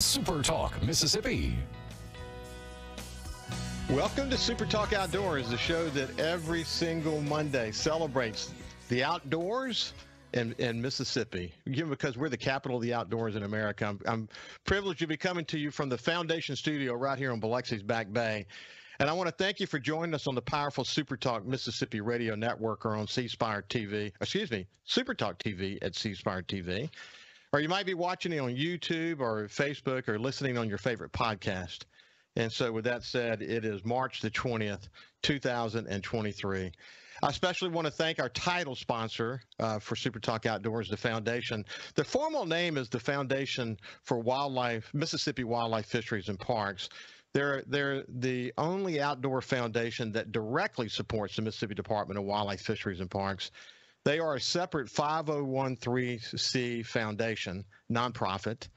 Super Talk, Mississippi. Welcome to Super Talk Outdoors, the show that every single Monday celebrates the outdoors in Mississippi. Because we're the capital of the outdoors in America, I'm privileged to be coming to you from the Foundation Studio right here on Biloxi's Back Bay. And I want to thank you for joining us on the powerful Super Talk Mississippi Radio Network or on C-Spire TV, Super Talk TV at C-Spire TV. Or you might be watching it on YouTube or Facebook or listening on your favorite podcast. And so with that said, it is March the 20th, 2023. I especially want to thank our title sponsor for Super Talk Outdoors, the Foundation. The formal name is the Foundation for Mississippi Wildlife, Fisheries, and Parks. They're the only outdoor foundation that directly supports the Mississippi Department of Wildlife, Fisheries, and Parks. They are a separate 501(c) foundation, nonprofit.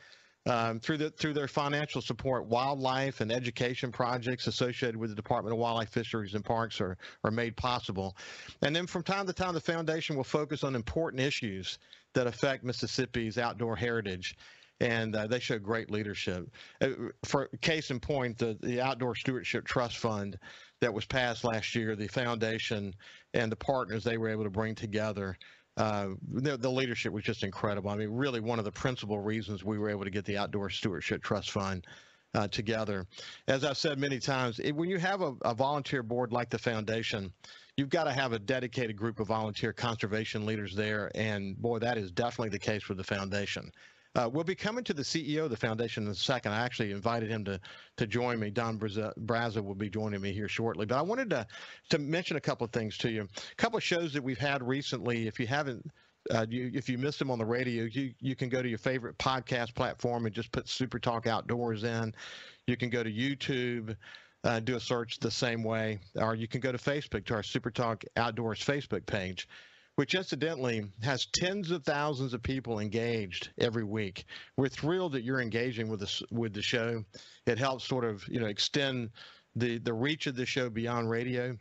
Through their financial support, wildlife and education projects associated with the Department of Wildlife, Fisheries, and Parks are made possible. And then from time to time, the foundation will focus on important issues that affect Mississippi's outdoor heritage. And they show great leadership. For case in point, the Outdoor Stewardship Trust Fund that was passed last year, the foundation and the partners they were able to bring together, the leadership was just incredible. I mean, really one of the principal reasons we were able to get the Outdoor Stewardship Trust Fund together. As I've said many times, when you have a volunteer board like the foundation, you've got to have a dedicated group of volunteer conservation leaders there. And boy, that is definitely the case with the foundation. We'll be coming to the CEO of the foundation in a second. I actually invited him to join me. Don Braza will be joining me here shortly. But I wanted to mention a couple of things to you. A couple of shows that we've had recently. If you haven't, if you missed them on the radio, you can go to your favorite podcast platform and just put Super Talk Outdoors in. You can go to YouTube. Do a search the same way, or you can go to Facebook to our Super Talk Outdoors Facebook page, which incidentally has tens of thousands of people engaged every week. We're thrilled that you're engaging with the show. It helps sort of extend the reach of the show beyond radio.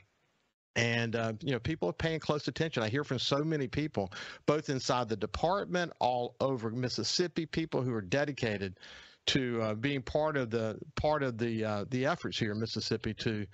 And people are paying close attention. I hear from so many people, both inside the department, all over Mississippi, people who are dedicated to being part of the efforts here in Mississippi to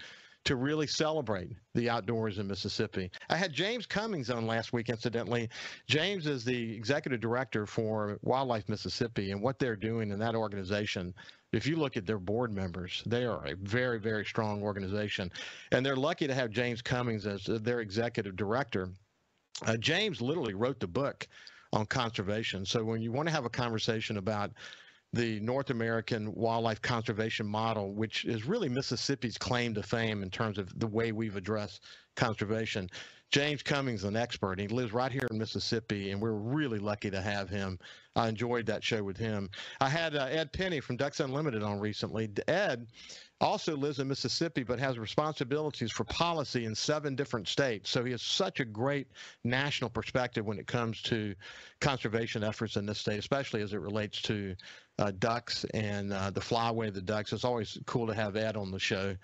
really celebrate the outdoors in Mississippi. I had James Cummings on last week, incidentally. James is the executive director for Wildlife Mississippi, and what they're doing in that organization, if you look at their board members, they are a very, very strong organization. And they're lucky to have James Cummings as their executive director. James literally wrote the book on conservation. So when you want to have a conversation about the North American wildlife conservation model, which is really Mississippi's claim to fame in terms of the way we've addressed conservation. James Cummings is an expert. He lives right here in Mississippi, and we're really lucky to have him. I enjoyed that show with him. I had Ed Penny from Ducks Unlimited on recently. Ed also lives in Mississippi, but has responsibilities for policy in 7 different states. So he has such a great national perspective when it comes to conservation efforts in this state, especially as it relates to ducks and the flyway of the ducks. It's always cool to have Ed on the show.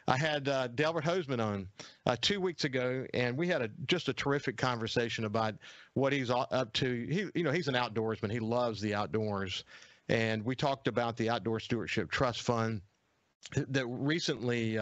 I had Delbert Hoseman on 2 weeks ago, and we had just a terrific conversation about what he's up to. He's an outdoorsman. He loves the outdoors. And we talked about the Outdoor Stewardship Trust Fund that recently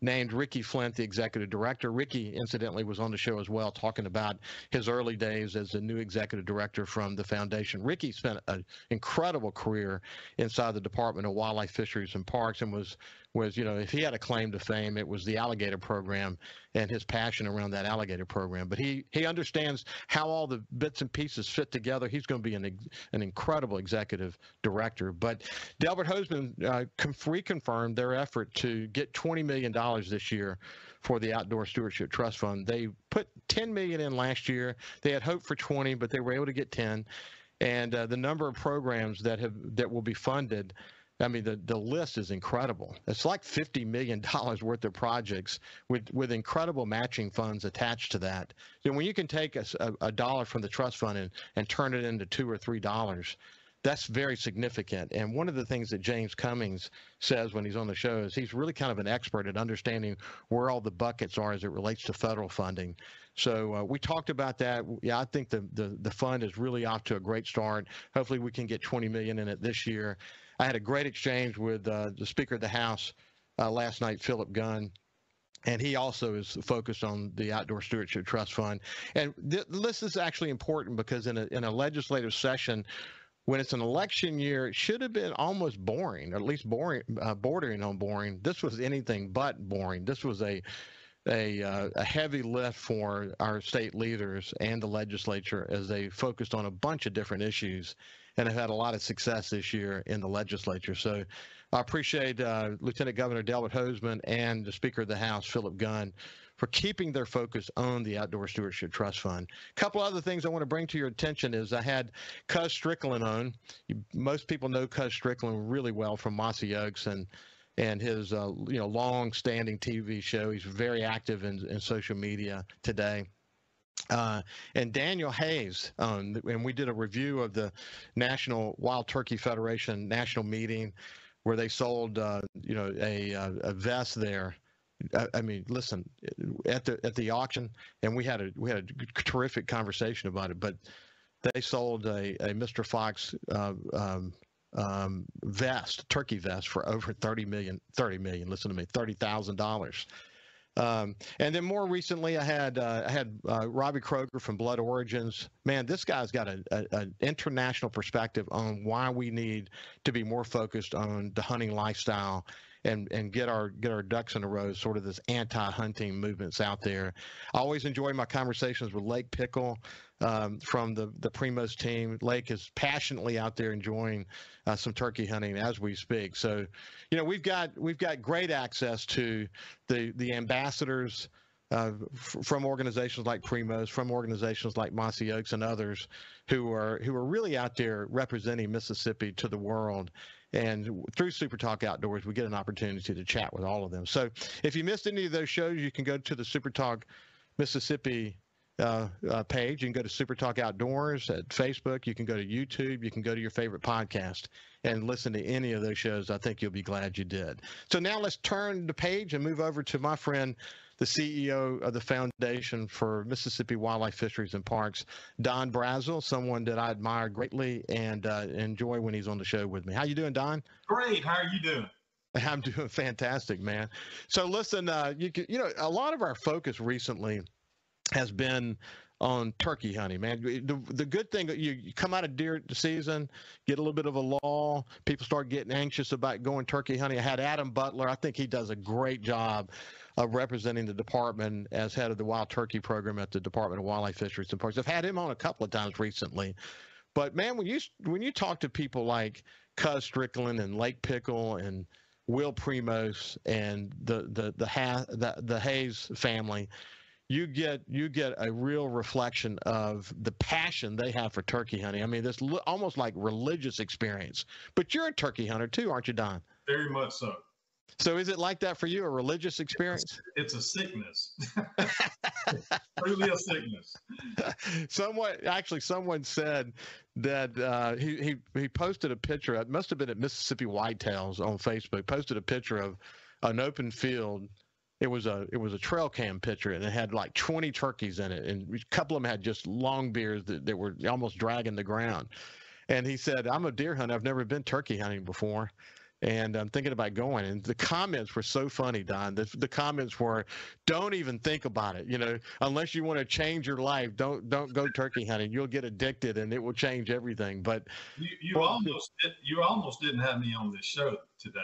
named Ricky Flint the executive director. Ricky, incidentally, was on the show as well, talking about his early days as the new executive director from the foundation. Ricky spent an incredible career inside the Department of Wildlife, Fisheries, and Parks, and was if he had a claim to fame, it was the alligator program and his passion around that alligator program. But he understands how all the bits and pieces fit together. He's going to be an incredible executive director. But Delbert Hoseman reconfirmed their effort to get $20 million this year for the Outdoor Stewardship Trust Fund. They put $10 million in last year. They had hoped for 20, but they were able to get 10. And the number of programs that will be funded, I mean, the list is incredible. It's like $50 million worth of projects with incredible matching funds attached to that. So when you can take a dollar from the trust fund and turn it into $2 or $3, that's very significant. And one of the things that James Cummings says when he's on the show is he's really kind of an expert at understanding where all the buckets are as it relates to federal funding. So we talked about that. Yeah, I think the fund is really off to a great start. Hopefully we can get 20 million in it this year. I had a great exchange with the Speaker of the House last night, Philip Gunn. And he also is focused on the Outdoor Stewardship Trust Fund. And this is actually important because in a legislative session, when it's an election year, it should have been almost boring, or at least boring, bordering on boring. This was anything but boring. This was a heavy lift for our state leaders and the legislature as they focused on a bunch of different issues and have had a lot of success this year in the legislature. So I appreciate Lieutenant Governor Delbert Hosemann and the Speaker of the House, Philip Gunn, for keeping their focus on the Outdoor Stewardship Trust Fund. A couple other things I want to bring to your attention is I had Cuz Strickland on. Most people know Cuz Strickland really well from Mossy Oaks and his long-standing TV show. He's very active in social media today. And Daniel Hayes, and we did a review of the National Wild Turkey Federation national meeting where they sold a vest there. I mean, listen, at the auction, and we had a terrific conversation about it. But they sold a Mr. Fox vest, turkey vest, for over $30 million. Listen to me, $30,000. And then more recently, I had Robbie Kroger from Blood Origins. Man, this guy's got an international perspective on why we need to be more focused on the hunting lifestyle and get our ducks in a row, sort of this anti-hunting movements out there. I always enjoy my conversations with Lake Pickle from the Primos team. Lake is passionately out there enjoying some turkey hunting as we speak. So, we've got great access to the ambassadors from organizations like Primos, from organizations like Mossy Oaks and others who are really out there representing Mississippi to the world. And through Super Talk Outdoors, we get an opportunity to chat with all of them. So if you missed any of those shows, you can go to the Super Talk Mississippi page. You can go to Super Talk Outdoors at Facebook. You can go to YouTube. You can go to your favorite podcast and listen to any of those shows. I think you'll be glad you did. So now let's turn the page and move over to my friend, the CEO of the Foundation for Mississippi Wildlife Fisheries and Parks, Don Brazel, someone that I admire greatly and enjoy when he's on the show with me. How you doing, Don? Great. How are you doing? I'm doing fantastic, man. So listen, a lot of our focus recently has been on turkey hunting, man. The good thing, you come out of deer season, get a little bit of a lull, people start getting anxious about going turkey hunting. I had Adam Butler. I think he does a great job of representing the department as head of the wild turkey program at the Department of Wildlife, Fisheries and Parks. I've had him on a couple of times recently. But man, when you talk to people like Cuz Strickland and Lake Pickle and Will Primos and the Hayes family, you get a real reflection of the passion they have for turkey hunting. I mean, this almost like religious experience. But you're a turkey hunter too, aren't you, Don? Very much so. So is it like that for you, a religious experience? It's a sickness. Truly a sickness. Someone said that he posted a picture. It must have been at Mississippi Whitetails on Facebook. Posted a picture of an open field. It was a trail cam picture, and it had like 20 turkeys in it, and a couple of them had just long beards that were almost dragging the ground. And he said, "I'm a deer hunter. I've never been turkey hunting before, and I'm thinking about going." And the comments were so funny, Don. The comments were, "Don't even think about it. Unless you want to change your life, don't go turkey hunting. You'll get addicted, and it will change everything." But you almost didn't have me on this show today.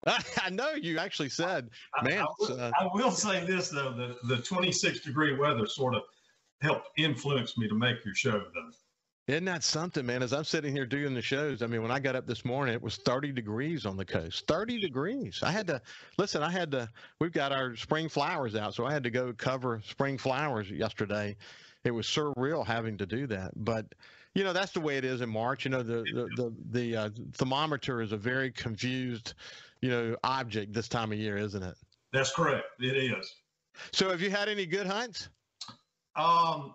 I know you actually said, man. I will say this, though. The 26-degree weather sort of helped influence me to make your show, though. Isn't that something, man? As I'm sitting here doing the shows, I mean, when I got up this morning, it was 30 degrees on the coast. 30 degrees. We've got our spring flowers out, so I had to go cover spring flowers yesterday. It was surreal having to do that. But, that's the way it is in March. The thermometer is a very confused object this time of year, isn't it? That's correct. It is. So have you had any good hunts? I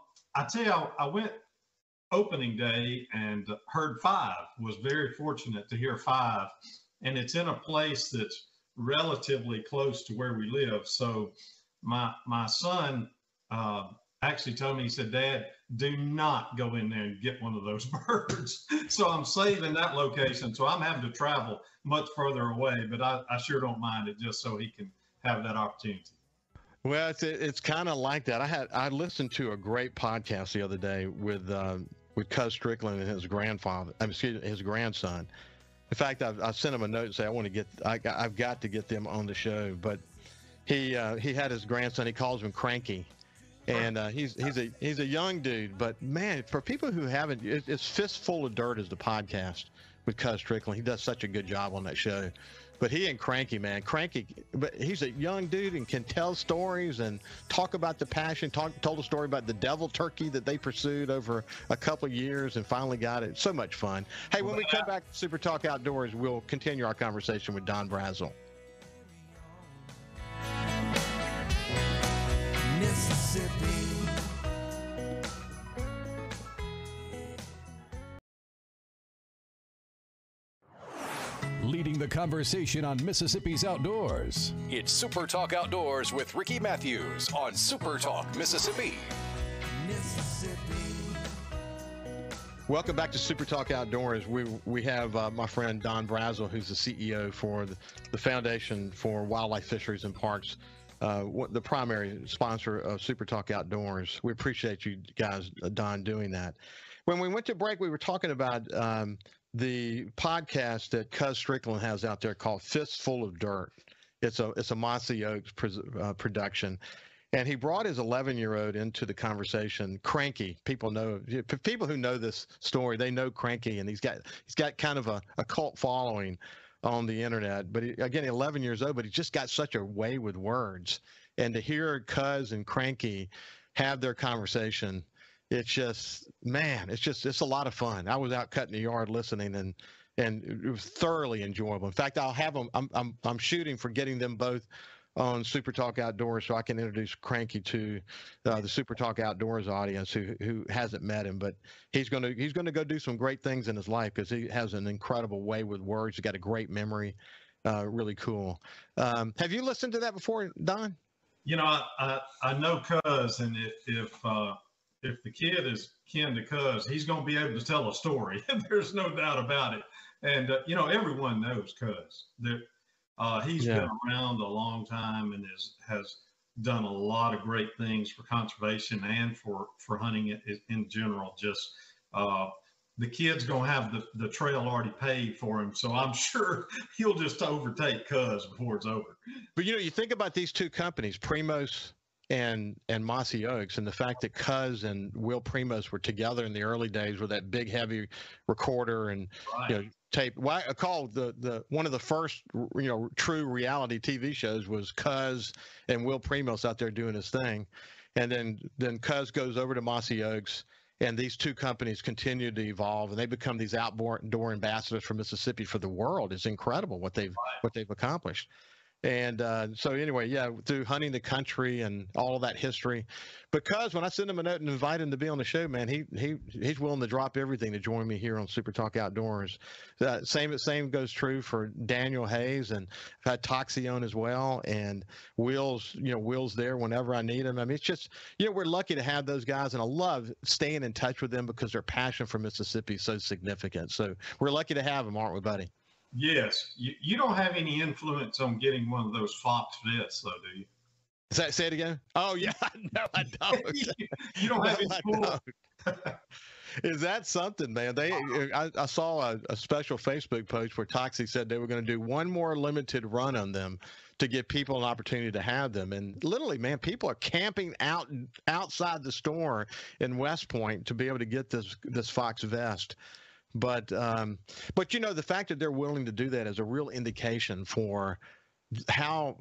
tell you, I went opening day and heard 5. Was very fortunate to hear 5. And it's in a place that's relatively close to where we live. So my son actually told me, he said, Dad, do not go in there and get one of those birds. So I'm saving that location. So I'm having to travel much further away, but I sure don't mind it, just so he can have that opportunity. Well, it's kind of like that. I listened to a great podcast the other day with Cuz Strickland and his his grandson. In fact, I sent him a note and say I've got to get them on the show. But he had his grandson. He calls him Cranky, and he's a young dude. But man, for people who haven't, it's Fistful of Dirt is the podcast with Cuz Strickland. He does such a good job on that show. But he and Cranky, man, but he's a young dude and can tell stories and talk about the passion. Told a story about the devil turkey that they pursued over a couple of years and finally got it. So much fun. Hey, when we come back to Super Talk Outdoors, we'll continue our conversation with Don Brazel. Mississippi. Leading the conversation on Mississippi's outdoors. It's Super Talk Outdoors with Ricky Matthews on Super Talk Mississippi. Welcome back to Super Talk Outdoors. We have my friend Don Brazel, who's the CEO for the Foundation for Wildlife, Fisheries, and Parks, the primary sponsor of Super Talk Outdoors. We appreciate you guys, Don, doing that. When we went to break, we were talking about the podcast that Cuz Strickland has out there called Fistful of Dirt. It's a Mossy Oaks production. And he brought his 11-year-old into the conversation. Cranky, people who know this story, they know Cranky, and he's got kind of a cult following on the internet. But again, 11 years old, but he just got such a way with words. And to hear Cuz and Cranky have their conversation, it's a lot of fun. I was out cutting the yard listening, and it was thoroughly enjoyable. In fact, I'll have them. I'm shooting for getting them both on Super Talk Outdoors so I can introduce Cranky to the Super Talk Outdoors audience who hasn't met him. But he's going to go do some great things in his life because he has an incredible way with words. He's got a great memory. Really cool. Have you listened to that before, Don? You know, I know Cuz, and if the kid is kin to Cuz, he's going to be able to tell a story. There's no doubt about it. And, everyone knows Cuz. He's been around a long time and has done a lot of great things for conservation and for hunting in general. Just the kid's going to have the trail already paid for him. So I'm sure he'll just overtake Cuz before it's over. But, you think about these two companies, Primos and Mossy Oaks, and the fact that Cuz and Will Primos were together in the early days with that big heavy recorder and tape. Well, I call the one of the first true reality TV shows was Cuz and Will Primos out there doing his thing, and then Cuz goes over to Mossy Oaks, and these two companies continue to evolve, and they become these outdoor ambassadors for Mississippi for the world. It's incredible what they've accomplished. And so anyway, through hunting the country and all of that history. Because when I send him a note and invite him to be on the show, man, he's willing to drop everything to join me here on Super Talk Outdoors. Same goes true for Daniel Hayes, and I've had Toxie on as well, and Will's there whenever I need him. I mean, it's just, we're lucky to have those guys, and I love staying in touch with them because their passion for Mississippi is so significant. So we're lucky to have them, aren't we, buddy? Yes. You don't have any influence on getting one of those Fox vests, though, do you? Say it again? Oh, yeah. No, I don't. You don't have any. Is that something, man? I saw a special Facebook post where Toxie said they were going to do one more limited run on them to give people an opportunity to have them. And literally, man, people are camping outside the store in West Point to be able to get this Fox vest. But the fact that they're willing to do that is a real indication for how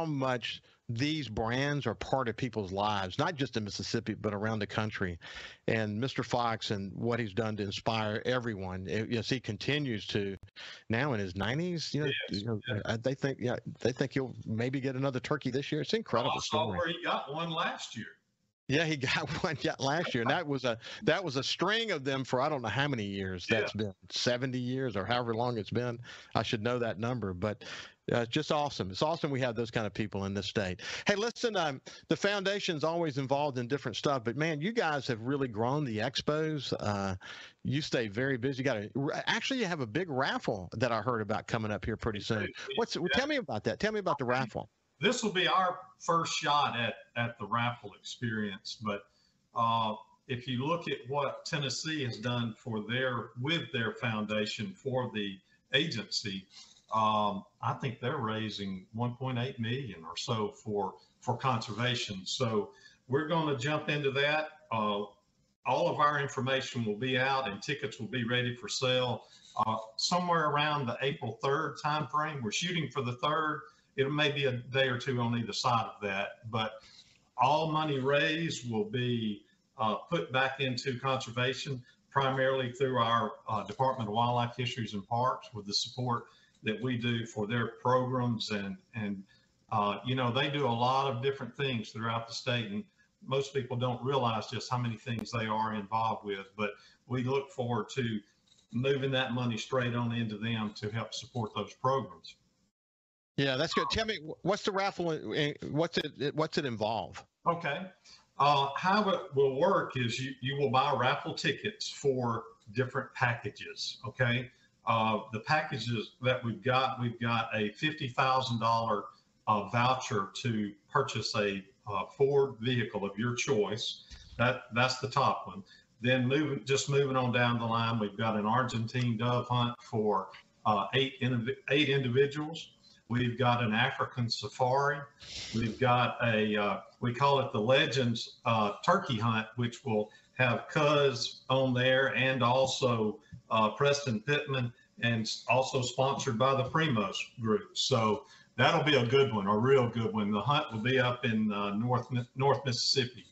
much these brands are part of people's lives, not just in Mississippi, but around the country. And Mr. Fox and what he's done to inspire everyone, yes, he continues to now in his 90s. They think he'll maybe get another turkey this year. It's an incredible story. Where he got one last year. Yeah, he got one last year, and that was a string of them for I don't know how many years. Yeah. That's been 70 years or however long it's been. I should know that number, but just awesome. It's awesome we have those kind of people in this state. Hey, listen, the foundation's always involved in different stuff, but man, you guys have really grown the expos. You stay very busy. Actually, you have a big raffle that I heard about coming up here pretty soon. Tell me about that. Tell me about the raffle. This will be our first shot at the raffle experience. But if you look at what Tennessee has done with their foundation for the agency, I think they're raising 1.8 million or so for conservation. So we're going to jump into that. All of our information will be out and tickets will be ready for sale somewhere around the April 3rd timeframe. We're shooting for the 3rd. It may be a day or two on either side of that, but all money raised will be put back into conservation, primarily through our Department of Wildlife, Fisheries, and Parks, with the support that we do for their programs. And they do a lot of different things throughout the state, and most people don't realize just how many things they are involved with, but we look forward to moving that money straight on into them to help support those programs. Yeah, that's good. Tell me, what's the raffle? What's it involve? Okay. How it will work is you will buy raffle tickets for different packages. Okay. The packages that we've got a $50,000 voucher to purchase a Ford vehicle of your choice. That's the top one. Then moving on down the line, we've got an Argentine dove hunt for 8 individuals. We've got an African safari. We've got we call it the Legends turkey hunt, which will have Cuz on there, and also Preston Pittman, and also sponsored by the Primos group. So that'll be a good one, a real good one. The hunt will be up in North Mississippi.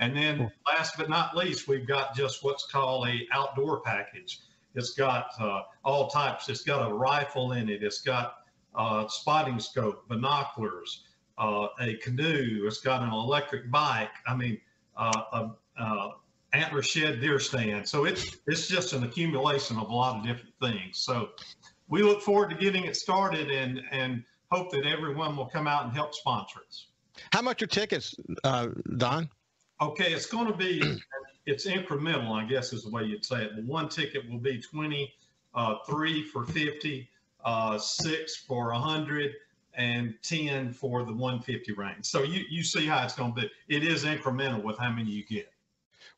And then last but not least, we've got just what's called a outdoor package. It's got all types. It's got a rifle in it. It's got spotting scope, binoculars, a canoe. It's got an electric bike. I mean, antler shed deer stand. So it's just an accumulation of a lot of different things. So we look forward to getting it started and hope that everyone will come out and help sponsor us. How much are tickets, Don? Okay, it's going to be, it's incremental, I guess is the way you'd say it. One ticket will be 20, 3 for 50, 6 for 100, and 10 for the 150 range. So you see how it's going to be. It is incremental with how many you get.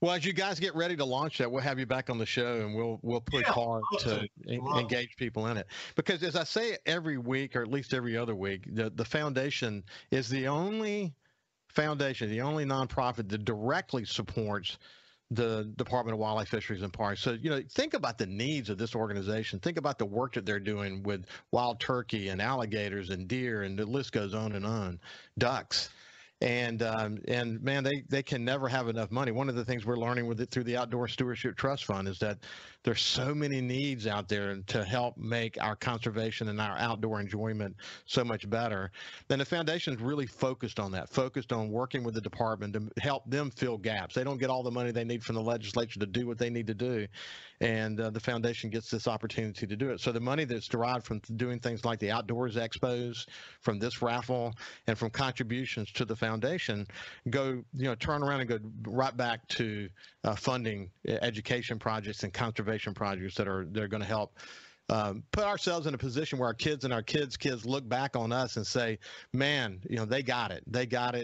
Well, as you guys get ready to launch that, we'll have you back on the show, and we'll push hard to engage people in it. Because as I say every week, or at least every other week, the foundation is the only foundation, the only nonprofit that directly supports the Department of Wildlife, Fisheries, and Parks. So, think about the needs of this organization. Think about the work that they're doing with wild turkey and alligators and deer, and the list goes on, ducks. And man, they can never have enough money. One of the things we're learning with it through the Outdoor Stewardship Trust Fund is that there's so many needs out there to help make our conservation and our outdoor enjoyment so much better. Then the foundation is really focused on that, focused on working with the department to help them fill gaps. They don't get all the money they need from the legislature to do what they need to do, and the foundation gets this opportunity to do it. So the money that's derived from doing things like the outdoors expos, from this raffle, and from contributions to the foundation turn around and go right back to funding education projects and conservation projects they're going to help put ourselves in a position where our kids and our kids' look back on us and say, man, they got it,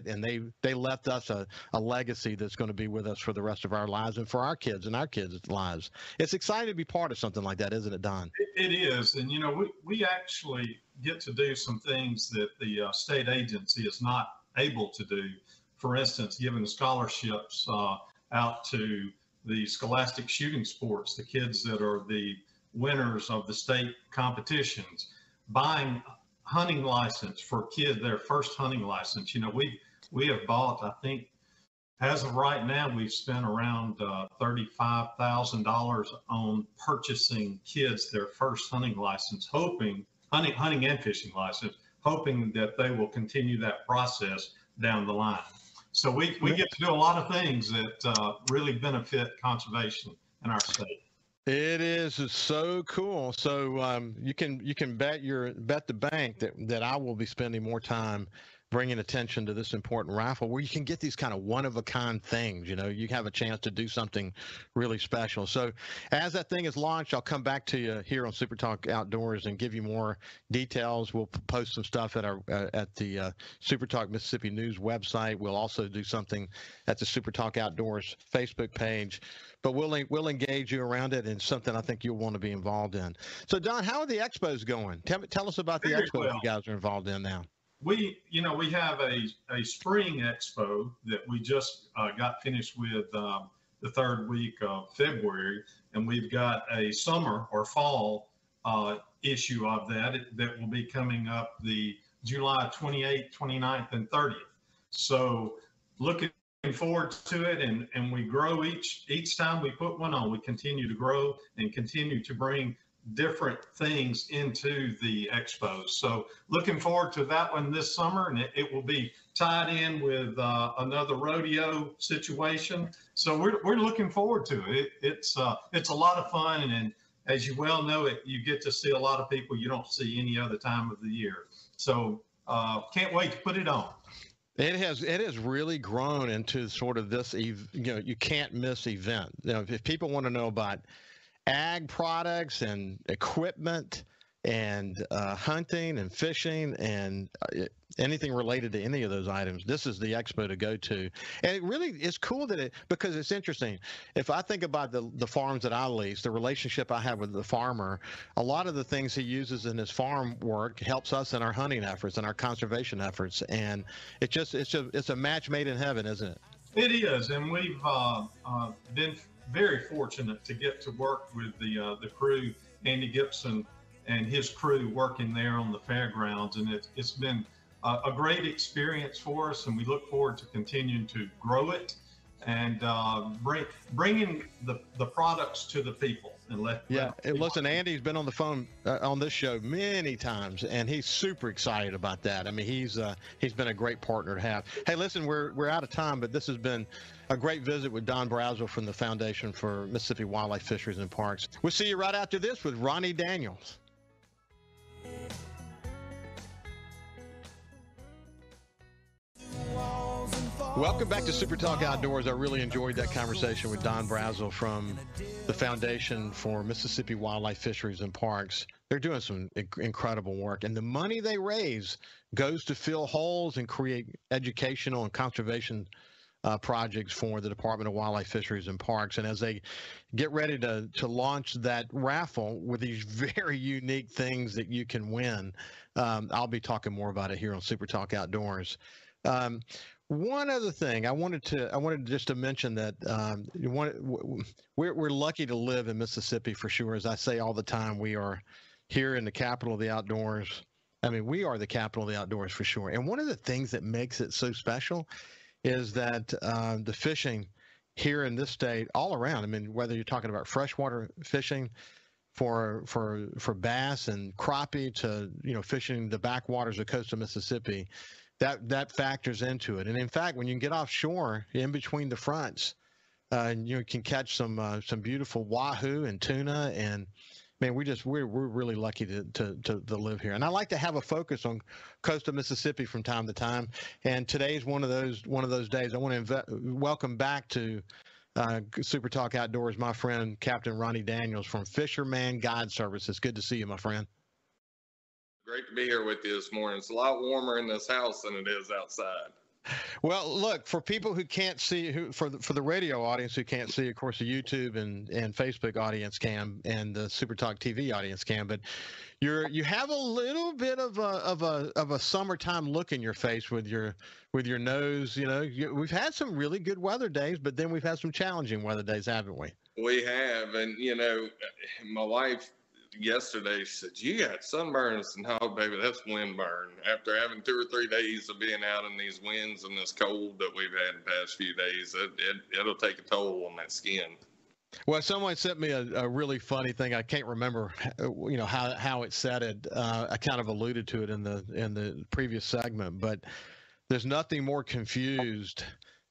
and they left us a legacy that's going to be with us for the rest of our lives and for our kids and our kids' lives. It's exciting to be part of something like that, isn't it, Don? It is, and we actually get to do some things that the state agency is not able to do. For instance, giving scholarships out to the scholastic shooting sports, the kids that are the winners of the state competitions, buying hunting license for kids, their first hunting license. We have bought, I think, as of right now, we've spent around $35,000 on purchasing kids their first hunting license, hunting and fishing license, hoping that they will continue that process down the line. So we get to do a lot of things that really benefit conservation in our state. It is so cool. So you can bet the bank that I will be spending more time bringing attention to this important raffle where you can get these kind of one-of-a-kind things. You have a chance to do something really special. So as that thing is launched, I'll come back to you here on Super Talk Outdoors and give you more details. We'll post some stuff at the Super Talk Mississippi News website. We'll also do something at the Super Talk Outdoors Facebook page. But we'll engage you around it, and something I think you'll want to be involved in. So, Don, how are the expos going? Tell us about the expos you guys are involved in now. We have a spring expo that we just got finished with the third week of February, and we've got a summer or fall issue of that will be coming up the July 28th, 29th, and 30th. So looking forward to it, and we grow each time we put one on. We continue to grow and continue to bring different things into the expos. So looking forward to that one this summer, and it will be tied in with another rodeo situation. So we're looking forward to it. It's a lot of fun, and as you well know, you get to see a lot of people you don't see any other time of the year. So can't wait to put it on. It has really grown into sort of this, you can't miss event. If people want to know about ag products and equipment and hunting and fishing and anything related to any of those items, this is the expo to go to. And it really is cool because it's interesting. If I think about the farms that I lease, the relationship I have with the farmer, a lot of the things he uses in his farm work helps us in our hunting efforts and our conservation efforts. And it's a match made in heaven, isn't it? It is, and we've been very fortunate to get to work with the crew, Andy Gibson and his crew working there on the fairgrounds, and it's been a great experience for us, and we look forward to continuing to grow it and bringing the products to the people. Listen, Andy's been on the phone on this show many times, and he's super excited about that. I mean, he's been a great partner to have. Hey, listen, we're out of time, but this has been a great visit with Don Brazel from the Foundation for Mississippi Wildlife, Fisheries, and Parks. We'll see you right after this with Ronnie Daniels. Welcome back to Super Talk Outdoors. I really enjoyed that conversation with Don Brazel from the Foundation for Mississippi Wildlife, Fisheries, and Parks. They're doing some incredible work, and the money they raise goes to fill holes and create educational and conservation projects for the Department of Wildlife, Fisheries, and Parks. And as they get ready to launch that raffle with these very unique things that you can win, I'll be talking more about it here on Super Talk Outdoors. One other thing I wanted just to mention that we're lucky to live in Mississippi for sure. As I say all the time, we are here in the capital of the outdoors. I mean, we are the capital of the outdoors for sure. And one of the things that makes it so special is that the fishing here in this state all around. I mean, whether you're talking about freshwater fishing for bass and crappie to fishing the backwaters of coastal Mississippi. That factors into it. And in fact, when you can get offshore in between the fronts, you can catch some beautiful wahoo and tuna. And man, we're really lucky to live here. And I like to have a focus on coastal Mississippi from time to time. And today's one of those days. I want to welcome back to Super Talk Outdoors my friend Captain Ronnie Daniels from Fisherman Guide Services. Good to see you, my friend. Great to be here with you this morning. It's a lot warmer in this house than it is outside. Well, look, for people who can't see, for the radio audience who can't see, of course, the YouTube and Facebook audience can, and the Super Talk TV audience can, but you have a little bit of a summertime look in your face with your nose. We've had some really good weather days, but then we've had some challenging weather days, haven't we? We have, and my wife yesterday said, "You got sunburns." And no, baby, that's windburn. After having 2 or 3 days of being out in these winds and this cold that we've had in the past few days, it'll take a toll on that skin. Well, someone sent me a really funny thing. I can't remember, how it said it. I kind of alluded to it in the previous segment, but there's nothing more confused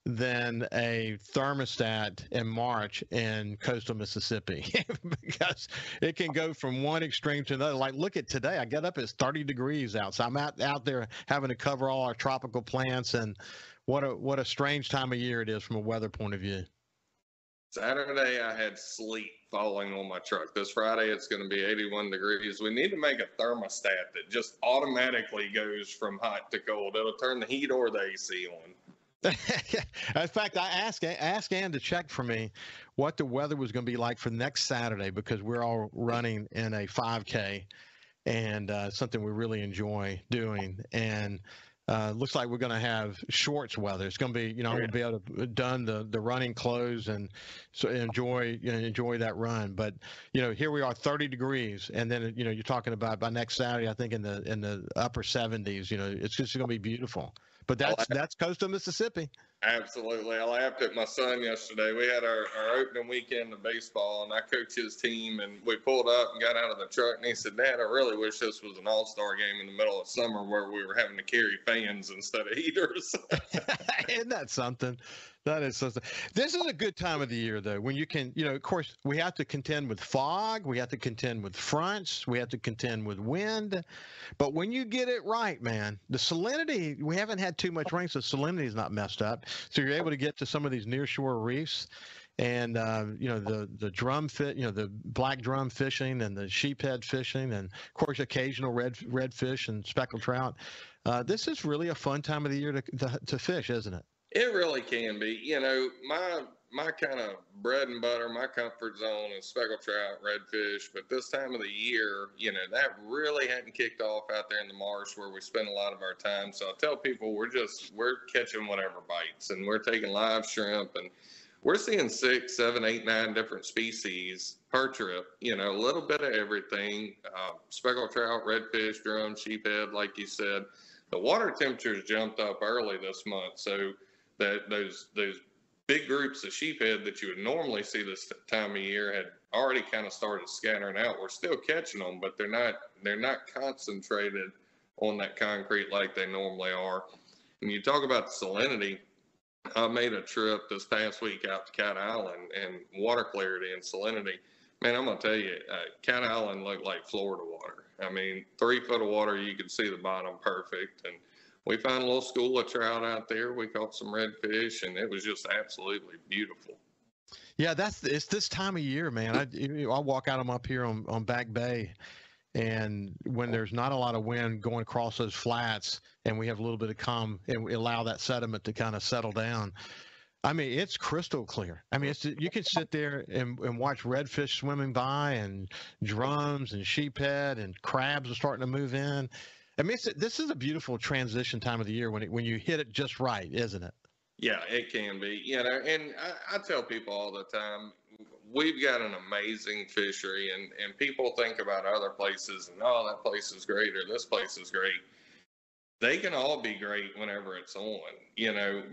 than a thermostat in March in coastal Mississippi because it can go from one extreme to another. Like, look at today. I got up, it's 30 degrees out. So I'm out there having to cover all our tropical plants, and what a strange time of year it is from a weather point of view. Saturday, I had sleet falling on my truck. This Friday, it's going to be 81 degrees. We need to make a thermostat that just automatically goes from hot to cold. It'll turn the heat or the AC on. In fact, I asked Ann to check for me what the weather was going to be like for next Saturday, because we're all running in a 5K, and something we really enjoy doing. And looks like we're going to have shorts weather. It's going to be, I'm going to be able to done the running clothes and so enjoy that run. But here we are, 30 degrees, and then you're talking about by next Saturday, I think in the upper 70s. It's just going to be beautiful. But that's coastal Mississippi. Absolutely. I laughed at my son yesterday. We had our opening weekend of baseball, and I coached his team, and we pulled up and got out of the truck, and he said, "Dad, I really wish this was an all-star game in the middle of summer where we were having to carry fans instead of heaters." Isn't that something? That is something. This is a good time of the year, though, when you can, of course, we have to contend with fog. We have to contend with fronts. We have to contend with wind. But when you get it right, man, the salinity, we haven't had too much rain, so salinity is not messed up. So you're able to get to some of these nearshore reefs, and, the drum fit, the black drum fishing and the sheephead fishing, and, of course, occasional redfish and speckled trout. This is really a fun time of the year to fish, isn't it? It really can be. My kind of bread and butter, my comfort zone is speckled trout, redfish. But this time of the year, that really hadn't kicked off out there in the marsh where we spend a lot of our time. So I tell people we're catching whatever bites, and we're taking live shrimp, and we're seeing 6, 7, 8, 9 different species per trip. A little bit of everything. Speckled trout, redfish, drum, sheephead, like you said. The water temperatures jumped up early this month, so that those big groups of sheephead that you would normally see this time of year had already kind of started scattering out. We're still catching them, but they're not concentrated on that concrete like they normally are. And you talk about the salinity. I made a trip this past week out to Cat Island, and water clarity and salinity. Man, I'm gonna tell you, Cat Island looked like Florida water. I mean, 3 foot of water, you could see the bottom perfect. And we found a little school of trout out there. We caught some redfish, and it was just absolutely beautiful. Yeah, it's this time of year, man. I walk out up here on Back Bay, and when there's not a lot of wind going across those flats, and we have a little bit of calm, and we allow that sediment to kind of settle down. I mean, it's crystal clear. I mean, you can sit there and watch redfish swimming by, and drums and sheephead and crabs are starting to move in. I mean, this is a beautiful transition time of the year when you hit it just right, isn't it? Yeah, it can be. And I tell people all the time, we've got an amazing fishery, and people think about other places and, oh, that place is great or this place is great. They can all be great whenever it's on,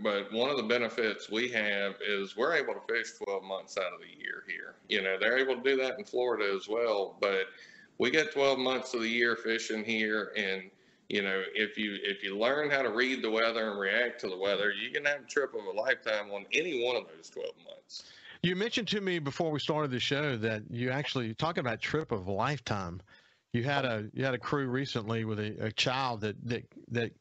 but one of the benefits we have is we're able to fish 12 months out of the year here. They're able to do that in Florida as well, but we get 12 months of the year fishing here. And, if you learn how to read the weather and react to the weather, you can have a trip of a lifetime on any one of those 12 months. You mentioned to me before we started the show that you actually talking about trip of a lifetime. You had a crew recently with a child that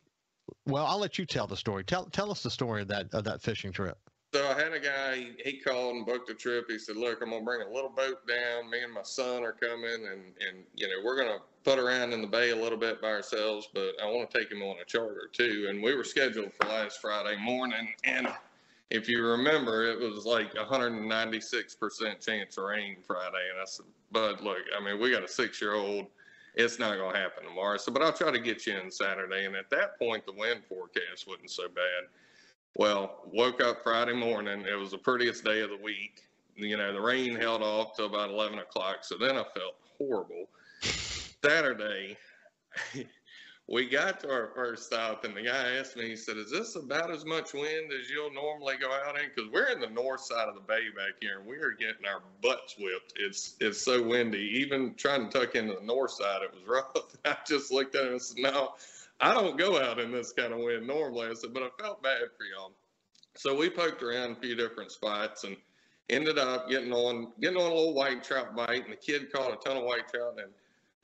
well, I'll let you tell the story. Tell us the story of that fishing trip. So I had a guy, he called and booked a trip. He said, "Look, I'm going to bring a little boat down. Me and my son are coming, and we're going to put around in the bay a little bit by ourselves, but I want to take him on a charter too." And we were scheduled for last Friday morning, and if you remember, it was like 196% chance of rain Friday. And I said, "Bud, look, I mean, we got a 6-year-old. It's not going to happen tomorrow. So, but I'll try to get you in Saturday." And at that point, the wind forecast wasn't so bad. Well, woke up Friday morning. It was the prettiest day of the week. The rain held off till about 11 o'clock. So then I felt horrible. Saturday, we got to our first stop, and the guy asked me, he said, "Is this about as much wind as you'll normally go out in?" Because we're in the north side of the bay back here, and we are getting our butts whipped. It's so windy. Even trying to tuck into the north side, it was rough. I just looked at him and said, "No, I don't go out in this kind of wind normally. I said, but I felt bad for y'all. So we poked around a few different spots and ended up getting on a little white trout bite, and the kid caught a ton of white trout and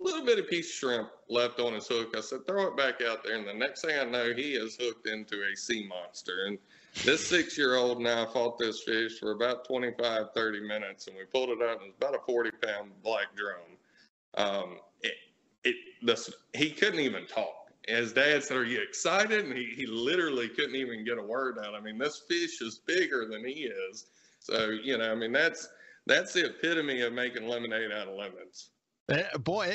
a little bit of piece of shrimp left on his hook. I said, throw it back out there. And the next thing I know, he is hooked into a sea monster. And this 6-year-old and I fought this fish for about 25, 30 minutes, and we pulled it out, and it was about a 40-pound black drum. He couldn't even talk. His dad said, are you excited? And he literally couldn't even get a word out. I mean, this fish is bigger than he is. So, you know, I mean, that's the epitome of making lemonade out of lemons. Boy,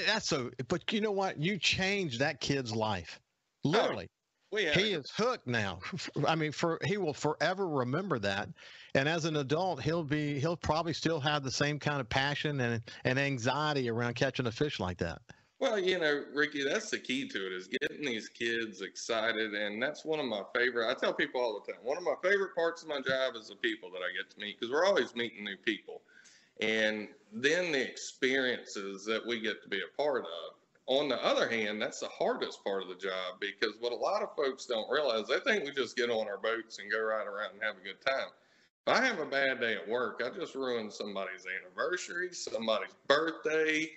but you know what? You changed that kid's life. Literally. He is hooked now. I mean, he will forever remember that. And as an adult, he'll probably still have the same kind of passion and anxiety around catching a fish like that. Well, you know, Ricky, that's the key to it, is getting these kids excited. And that's one of my favorite, I tell people all the time, one of my favorite parts of my job is the people that I get to meet, because we're always meeting new people. And then the experiences that we get to be a part of. On the other hand, that's the hardest part of the job, because what a lot of folks don't realize, they think we just get on our boats and go ride around and have a good time. If I have a bad day at work, I just ruined somebody's anniversary, somebody's birthday,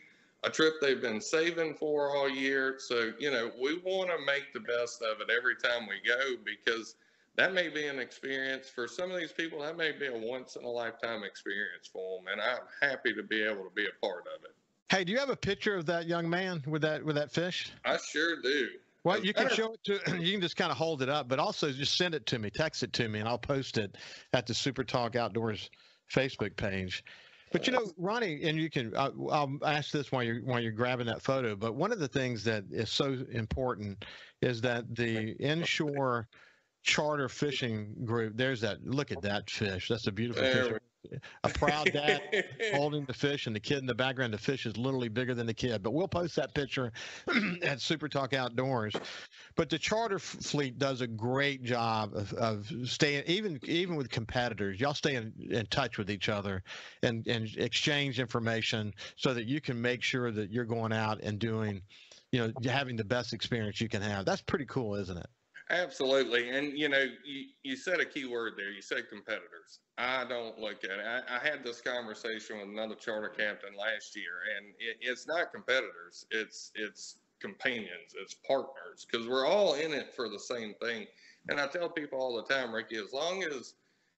a trip they've been saving for all year. So, you know, we want to make the best of it every time we go, because that may be an experience for some of these people. That may be a once in a lifetime experience for them. And I'm happy to be able to be a part of it. Hey, do you have a picture of that young man with that fish? I sure do. Well, you can show it you can just kind of hold it up, but also just send it to me, text it to me, and I'll post it at the Super Talk Outdoors Facebook page. But, you know, Ronnie, and you can, I'll ask this while you're grabbing that photo, but one of the things that is so important is that the inshore charter fishing group, look at that fish. That's a beautiful fish. A proud dad holding the fish, and the kid in the background. The fish is literally bigger than the kid. But we'll post that picture at Super Talk Outdoors. But the charter fleet does a great job of staying, even with competitors. Y'all stay in touch with each other and exchange information so that you can make sure that you're going out and doing, you know, having the best experience you can have. That's pretty cool, isn't it? Absolutely. And, you know, you said a key word there. You said competitors. I don't look at it. I had this conversation with another charter captain last year, and it's not competitors. It's companions. It's partners, because we're all in it for the same thing. And I tell people all the time, Ricky, as long as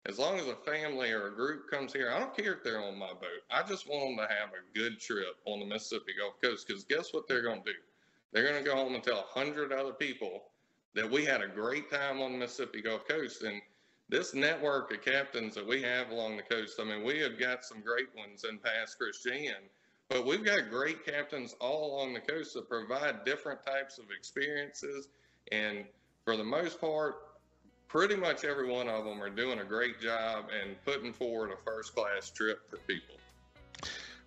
a family or a group comes here, I don't care if they're on my boat. I just want them to have a good trip on the Mississippi Gulf Coast, because guess what they're going to do? They're going to go home and tell 100 other people that we had a great time on the Mississippi Gulf Coast. And this network of captains that we have along the coast, I mean, we have got some great ones in Pass Christian, but we've got great captains all along the coast that provide different types of experiences. And for the most part, pretty much every one of them are doing a great job and putting forward a first-class trip for people.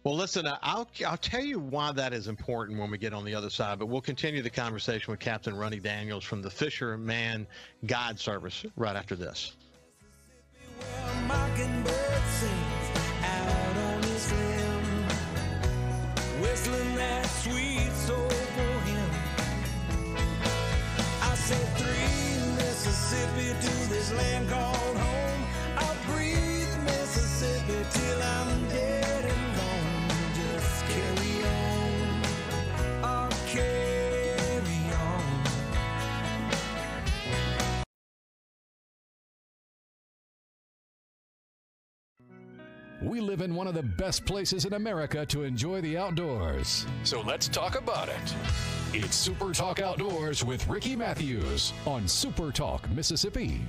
Well, listen, I'll tell you why that is important when we get on the other side, but we'll continue the conversation with Captain Ronnie Daniels from the Fisherman Guide Service right after this. Whistling that sweet soul for him. I said 3 Mississippi to this land called home. I'll breathe Mississippi till I'm dead and gone. Just carry on, I'll carry on. We live in one of the best places in America to enjoy the outdoors. So let's talk about it. It's Super Talk Outdoors with Ricky Matthews on Super Talk Mississippi.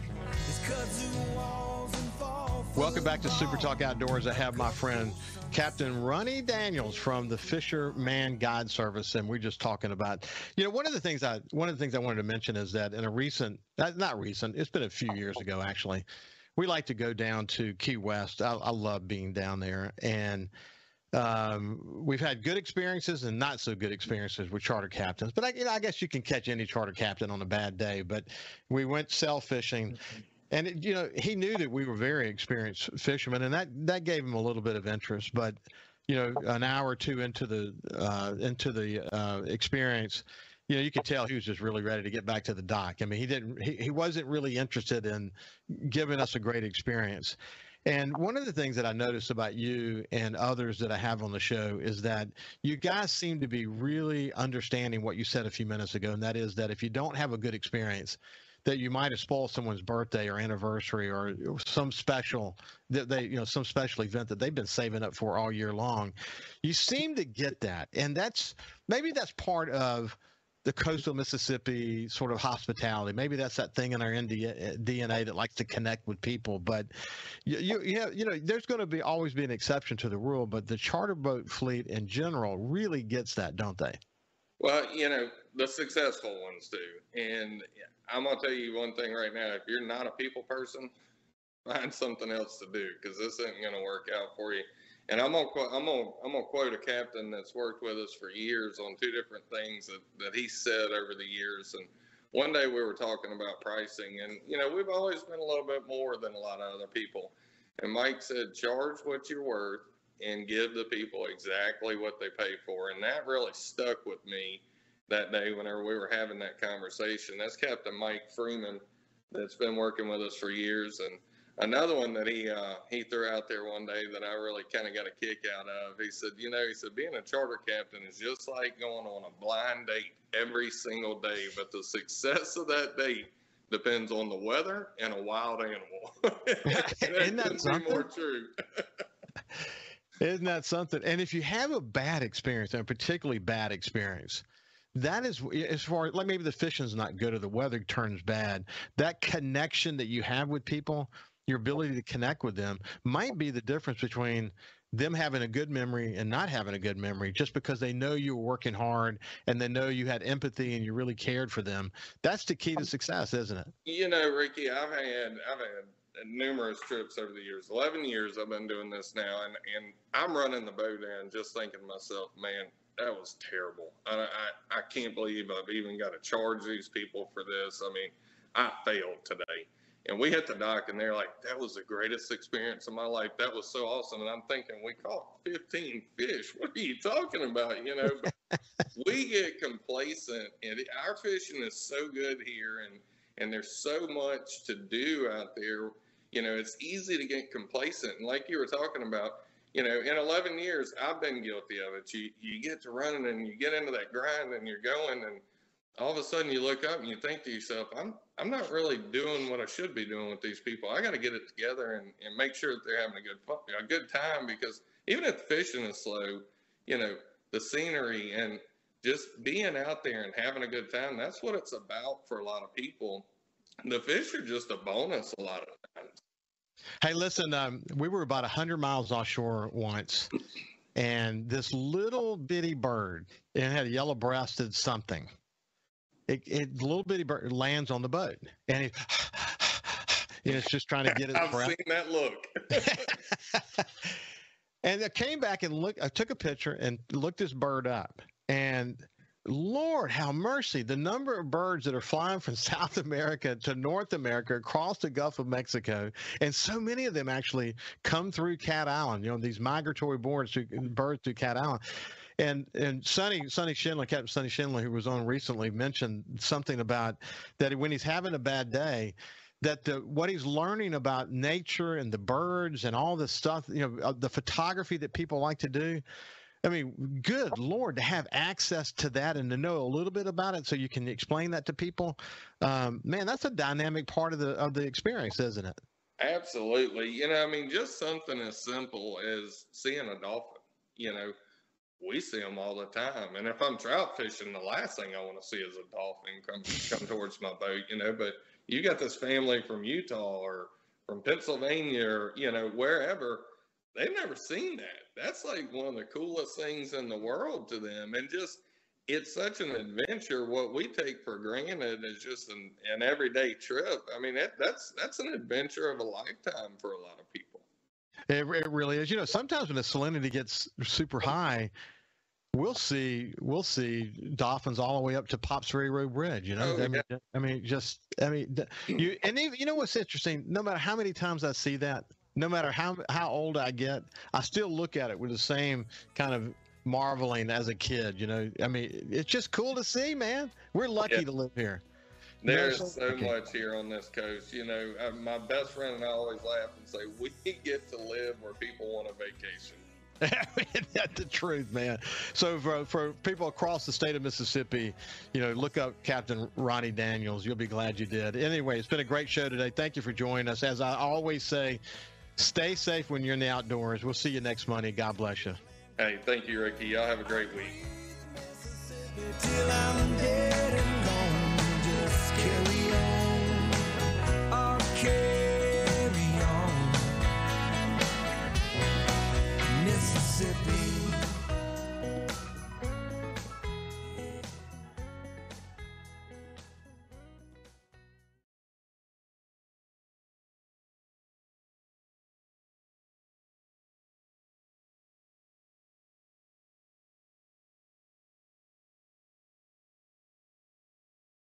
Welcome back to Super Talk Outdoors. I have my friend Captain Ronnie Daniels from the Fisherman Guide Service, and we're just talking about, you know, one of the things I wanted to mention is that in a recent, not recent, it's been a few years ago actually, we like to go down to Key West. I love being down there, and we've had good experiences and not so good experiences with charter captains. But I guess you can catch any charter captain on a bad day. But we went sail fishing, and he knew that we were very experienced fishermen, and that gave him a little bit of interest. But an hour or two into the experience, you could tell he was just really ready to get back to the dock. I mean, he wasn't really interested in giving us a great experience. And one of the things that I noticed about you and others that I have on the show is that you guys seem to be really understanding what you said a few minutes ago, and that is that if you don't have a good experience, that you might have spoiled someone's birthday or anniversary or some special some special event that they've been saving up for all year long. You seem to get that, and maybe that's part of the coastal Mississippi sort of hospitality. Maybe that's that thing in our DNA that likes to connect with people. But there's going to always be an exception to the rule. But the charter boat fleet in general really gets that, don't they? Well, the successful ones do. And I'm gonna tell you one thing right now: if you're not a people person, find something else to do, because this isn't gonna work out for you. And I'm gonna quote a captain that's worked with us for years on two different things that he said over the years. And one day we were talking about pricing, and we've always been a little bit more than a lot of other people. And Mike said, charge what you're worth and give the people exactly what they pay for. And that really stuck with me that day whenever we were having that conversation. That's Captain Mike Freeman, that's been working with us for years. And another one that he threw out there one day that I really kind of got a kick out of, he said, being a charter captain is just like going on a blind date every single day, but the success of that date depends on the weather and a wild animal. Isn't that something? More true. Isn't that something? And if you have a bad experience, and a particularly bad experience, that is, as far as like maybe the fishing's not good or the weather turns bad, that connection that you have with people, your ability to connect with them, might be the difference between them having a good memory and not having a good memory, just because they know you were working hard and they know you had empathy and you really cared for them. That's the key to success, isn't it? Ricky, I've had numerous trips over the years. 11 years I've been doing this now, and I'm running the boat in just thinking to myself, man, that was terrible. I can't believe I've even got to charge these people for this. I mean, I failed today. And we hit the dock, and they're like, that was the greatest experience of my life. That was so awesome. And I'm thinking, we caught 15 fish. What are you talking about? But we get complacent, and our fishing is so good here, and there's so much to do out there. It's easy to get complacent. And like you were talking about, in 11 years, I've been guilty of it. You get to running, and you get into that grind, and you're going, and all of a sudden you look up and you think to yourself, I'm not really doing what I should be doing with these people. I got to get it together and make sure that they're having a good time, because even if fishing is slow, the scenery and just being out there and having a good time, that's what it's about for a lot of people. The fish are just a bonus a lot of times. Hey, listen, we were about 100 miles offshore once, and this little bitty bird, it had a yellow-breasted something. The little bitty bird lands on the boat, and it's just trying to get its breath. I've seen that look. And I came back and I took a picture and looked this bird up, and Lord, how mercy, the number of birds that are flying from South America to North America across the Gulf of Mexico, and so many of them actually come through Cat Island, these migratory birds through Cat Island. And Sonny Schindler, Captain Sonny Schindler, who was on recently, mentioned something about that when he's having a bad day, that what he's learning about nature and the birds and all this stuff, the photography that people like to do. I mean, good Lord, to have access to that and to know a little bit about it so you can explain that to people, man, that's a dynamic part of the experience, isn't it? Absolutely. Just something as simple as seeing a dolphin, we see them all the time. And if I'm trout fishing, the last thing I want to see is a dolphin come towards my boat, but you got this family from Utah or from Pennsylvania or, wherever, they've never seen that. That's like one of the coolest things in the world to them. And just, it's such an adventure. What we take for granted is just an everyday trip. I mean, that's an adventure of a lifetime for a lot of people. It really is. Sometimes when the salinity gets super high, we'll see dolphins all the way up to Pops Ferry Road Bridge. And even what's interesting? No matter how many times I see that, no matter how old I get, I still look at it with the same kind of marveling as a kid. I mean, it's just cool to see, man. We're lucky to live here. There's so much here on this coast. My best friend and I always laugh and say, we get to live where people want a vacation. That's the truth, man. So for people across the state of Mississippi, look up Captain Ronnie Daniels. You'll be glad you did. Anyway, it's been a great show today. Thank you for joining us. As I always say, stay safe when you're in the outdoors. We'll see you next Monday. God bless you. Hey, thank you, Ricky. Y'all have a great week. Till I'm dead and gone, just carry on. I'll carry on. Mississippi.